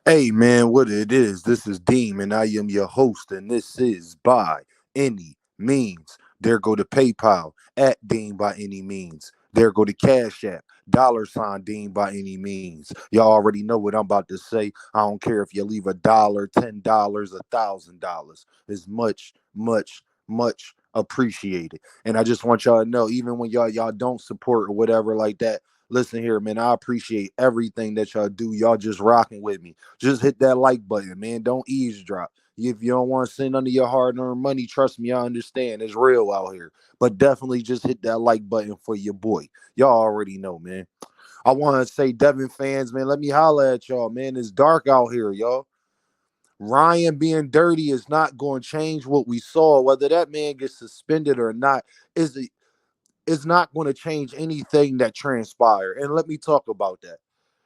Hey man, what it is? This is Deem, and I am your host, and this is By Any Means. There go to PayPal at Deem by any means. There go to Cash App, $ Deem by any means. Y'all already know what I'm about to say. I don't care if you leave $1, $10, $1,000. It's much appreciated. And I just want y'all to know, even when y'all don't support or whatever like that. Listen here, man. I appreciate everything that y'all do. Y'all just rocking with me. Just hit that like button, man. Don't eavesdrop. If you don't want to send under your hard-earned money, trust me, I understand. It's real out here. But definitely just hit that like button for your boy. Y'all already know, man. I want to say, Devin fans, man, let me holler at y'all, man. It's dark out here, y'all. Ryan being dirty is not going to change what we saw. Whether that man gets suspended or not is not going to change anything that transpired. And let me talk about that.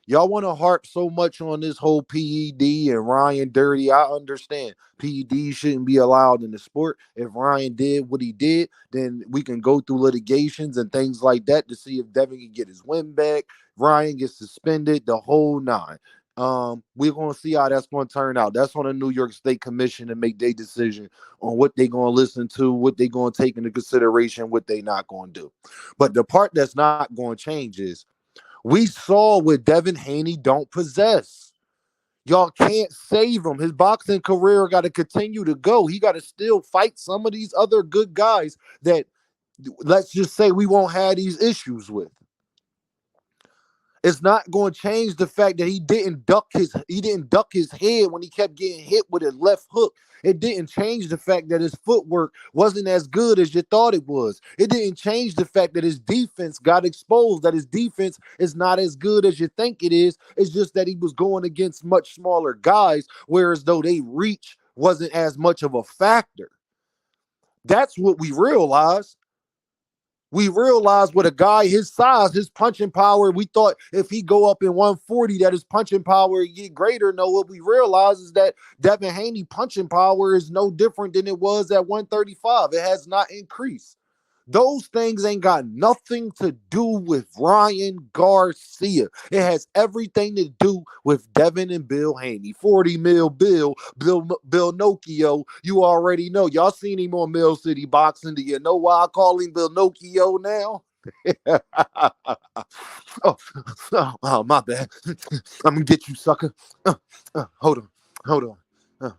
Y'all want to harp so much on this whole PED and Ryan dirty. I understand PED shouldn't be allowed in the sport. If Ryan did what he did, then we can go through litigations and things like that to see if Devin can get his win back. Ryan gets suspended, the whole nine. We're gonna see how that's gonna turn out. That's on the New York State Commission to make their decision on what they're gonna listen to, what they're gonna take into consideration, what they not gonna do. But the part that's not gonna change is we saw what Devin Haney don't possess. Y'all can't save him. His boxing career got to continue to go. He got to still fight some of these other good guys that, let's just say, we won't have these issues with. It's not going to change the fact that he didn't duck his head when he kept getting hit with his left hook. It didn't change the fact that his footwork wasn't as good as you thought it was. It didn't change the fact that his defense got exposed, that his defense is not as good as you think it is. It's just that he was going against much smaller guys, whereas though they reach wasn't as much of a factor. That's what we realized. We realized with a guy his size, his punching power, we thought if he go up in 140 that his punching power would get greater. No, what we realized is that Devin Haney punching power is no different than it was at 135. It has not increased. Those things ain't got nothing to do with Ryan Garcia. It has everything to do with Devin and Bill Haney. 40 mil Bill Nokio. You already know. Y'all seen him on Mill City Boxing. Do you know why I call him Bill Nokio now? oh, my bad. I'm gonna get you, sucker. Hold on. Hold on.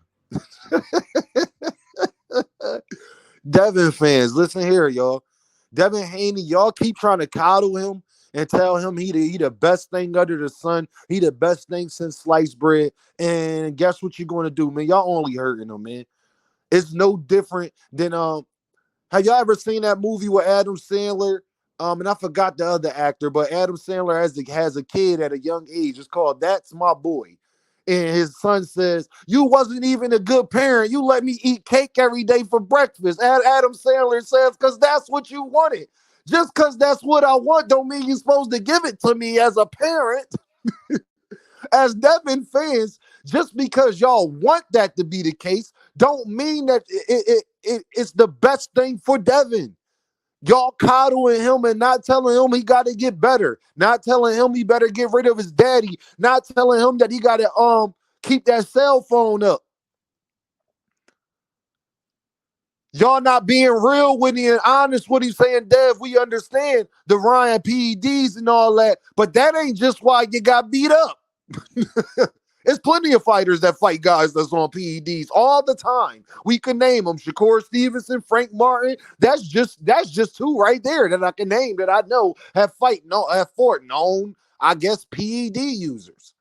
Devin fans, listen here, y'all. Devin Haney, y'all keep trying to coddle him and tell him he the best thing under the sun. He the best thing since sliced bread. And guess what you're going to do, man? Y'all only hurting him, man. It's no different than have y'all ever seen that movie with Adam Sandler? And I forgot the other actor, but Adam Sandler has a kid at a young age. It's called That's My Boy. And his son says, "You wasn't even a good parent. You let me eat cake every day for breakfast." Adam Sandler says, "Because that's what you wanted. Just because that's what I want don't mean you're supposed to give it to me as a parent." As Devin fans, just because y'all want that to be the case, don't mean that it's the best thing for Devin. Y'all coddling him and not telling him he got to get better, not telling him he better get rid of his daddy, not telling him that he got to keep that cell phone up. Y'all not being real with him and honest with him, saying, "Dev, we understand the Ryan PEDs and all that, but that ain't just why you got beat up." There's plenty of fighters that fight guys that's on PEDs all the time. We can name them: Shakur Stevenson, Frank Martin. That's just two right there that I can name that I know have fought known, I guess, PED users.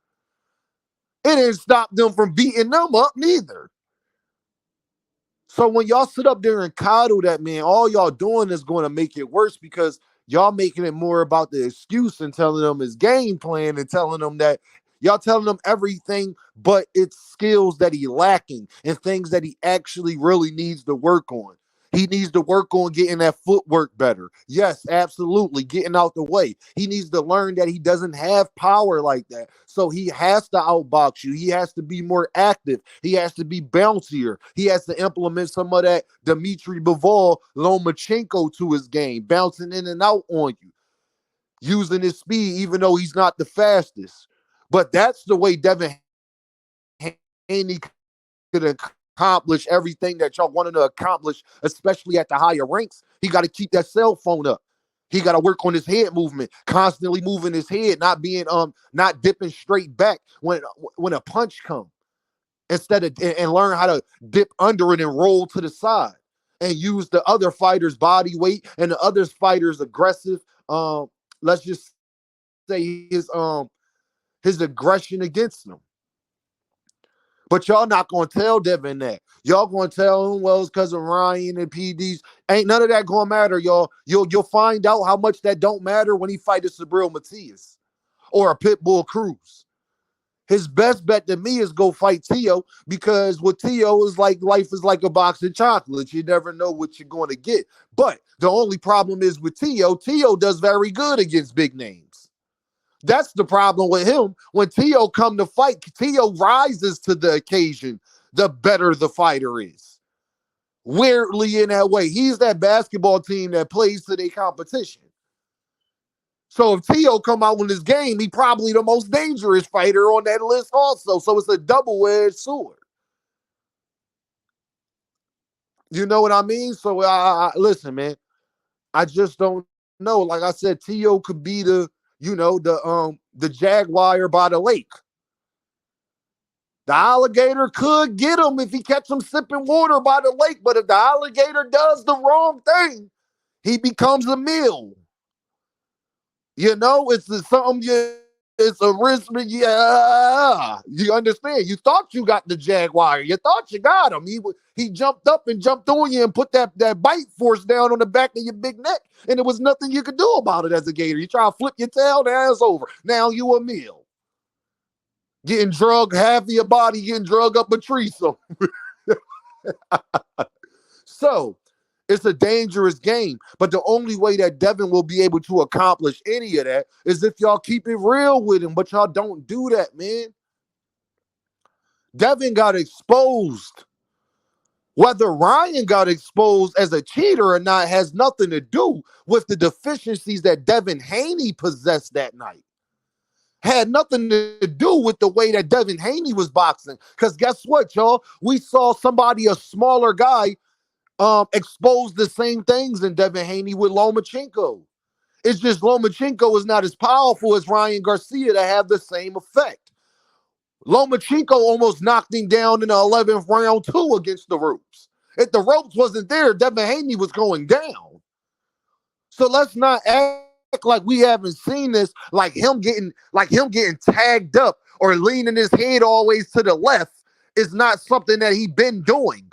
It didn't stop them from beating them up neither. So when y'all sit up there and coddle that man, all y'all doing is going to make it worse because y'all making it more about the excuse and telling them his game plan and telling them that y'all telling them everything but it's skills that he lacking and things that he actually really needs to work on. He needs to work on getting that footwork better. Yes, absolutely. Getting out the way. He needs to learn that he doesn't have power like that. So he has to outbox you. He has to be more active. He has to be bouncier. He has to implement some of that Dmitry Bivol, Lomachenko to his game, bouncing in and out on you, using his speed, even though he's not the fastest. But that's the way Devin Haney could accomplish everything that y'all wanted to accomplish, especially at the higher ranks, he got to keep that cell phone up. He got to work on his head movement, constantly moving his head, not dipping straight back when a punch comes. Instead of and learn how to dip under it and roll to the side and use the other fighter's body weight and the other fighter's aggressive let's just say his aggression against them. But y'all not gonna tell Devin that. Y'all gonna tell him, well, it's because of Ryan and PDs. Ain't none of that gonna matter, y'all. You'll find out how much that don't matter when he fight a Subrielmatias or a pitbullcruz. His best bet to me is go fight Tio, because with Tio is like life is like a box of chocolates. You never know what you're going to get. But the only problem is with Tio does very good against big names. That's the problem with him. When Tio come to fight, Tio rises to the occasion the better the fighter is. Weirdly in that way. He's that basketball team that plays to their competition. So if Tio come out in this game, he probably the most dangerous fighter on that list also. So it's a double-edged sword. You know what I mean? So listen, man. I just don't know. Like I said, Tio could be the jaguar by the lake. The alligator could get him if he catch him sipping water by the lake. But if the alligator does the wrong thing, he becomes a meal. You know, it's a risk. Yeah, you understand? You thought you got the jaguar. You thought you got him. He jumped up and jumped on you and put that bite force down on the back of your big neck, and there was nothing you could do about it as a gator. You try to flip your tail, that's over. Now you a meal. Getting drugged, half of your body getting drugged up a tree. So it's a dangerous game, but the only way that Devin will be able to accomplish any of that is if y'all keep it real with him, but y'all don't do that, man. Devin got exposed. Whether Ryan got exposed as a cheater or not has nothing to do with the deficiencies that Devin Haney possessed that night. Had nothing to do with the way that Devin Haney was boxing. Because guess what, y'all? We saw somebody, a smaller guy, exposed the same things in Devin Haney with Lomachenko. It's just Lomachenko is not as powerful as Ryan Garcia to have the same effect. Lomachenko almost knocked him down in the 11th round too against the ropes. If the ropes wasn't there, Devin Haney was going down. So let's not act like we haven't seen this, like him getting tagged up or leaning his head always to the left is not something that he been doing.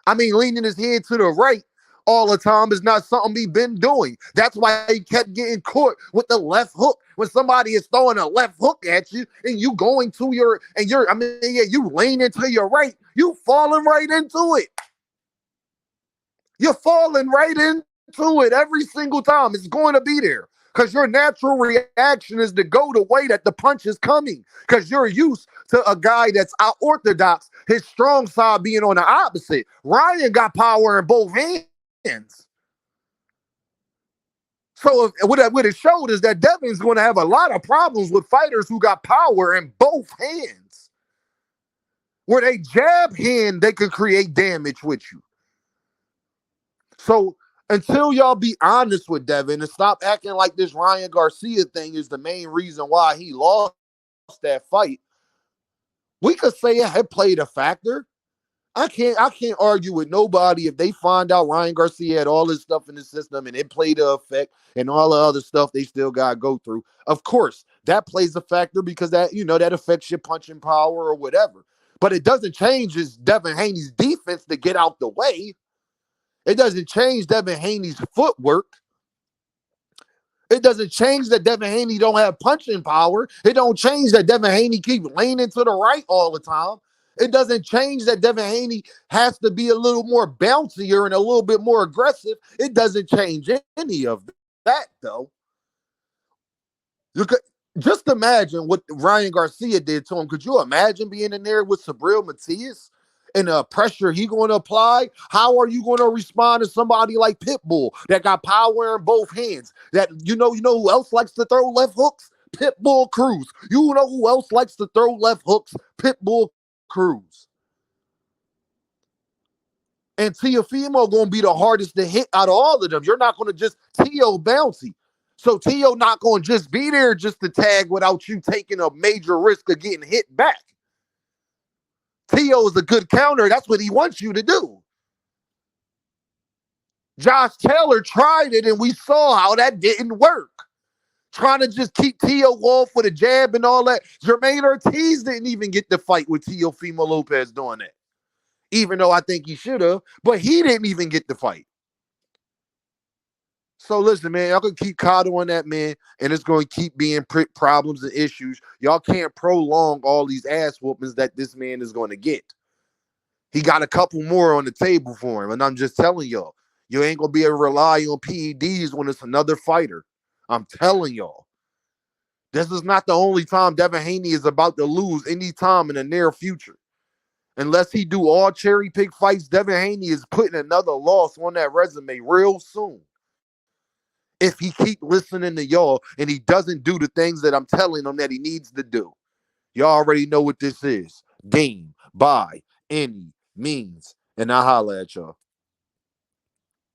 I mean, leaning his head to the right all the time is not something he been doing. That's why he kept getting caught with the left hook. When somebody is throwing a left hook at you and you going to you leaning to your right, you falling right into it. You're falling right into it every single time. It's going to be there because your natural reaction is to go the way that the punch is coming because you're used to a guy that's unorthodox, his strong side being on the opposite. Ryan got power in both hands. So what it showed is that Devin's going to have a lot of problems with fighters who got power in both hands. Where they jab hand, they can create damage with you. So until y'all be honest with Devin and stop acting like this Ryan Garcia thing is the main reason why he lost that fight, we could say it had played a factor. I can't argue with nobody if they find out Ryan Garcia had all this stuff in the system and it played an effect and all the other stuff they still got to go through. Of course, that plays a factor because that affects your punching power or whatever. But it doesn't change his Devin Haney's defense to get out the way. It doesn't change Devin Haney's footwork. It doesn't change that Devin Haney don't have punching power. It don't change that Devin Haney keep leaning to the right all the time. It doesn't change that Devin Haney has to be a little more bouncier and a little bit more aggressive. It doesn't change any of that, though. Just imagine what Ryan Garcia did to him. Could you imagine being in there with Subrielmatias and the pressure he going to apply? How are you going to respond to somebody like Pitbull that got power in both hands? That you know who else likes to throw left hooks? Pitbullcruz. You know who else likes to throw left hooks? Pitbullcruz. Cruz. And Teofimo going to be the hardest to hit out of all of them. You're not going to just Teo bouncy. So Teo not going to just be there just to tag without you taking a major risk of getting hit back. Teo is a good counter. That's what he wants you to do. Josh Taylor tried it, and we saw how that didn't work. Trying to just keep Teo off with a jab and all that. Jermaine Ortiz didn't even get the fight with Teofimo Lopez doing that. Even though I think he should have, but he didn't even get the fight. So listen, man, y'all can keep coddling that man, and it's going to keep being problems and issues. Y'all can't prolong all these ass whoopings that this man is going to get. He got a couple more on the table for him, and I'm just telling y'all, you ain't going to be able to rely on PEDs when it's another fighter. I'm telling y'all. This is not the only time Devin Haney is about to lose any time in the near future. Unless he do all cherry pick fights, Devin Haney is putting another loss on that resume real soon. If he keep listening to y'all and he doesn't do the things that I'm telling him that he needs to do. Y'all already know what this is. Game by any means. And I holla at y'all.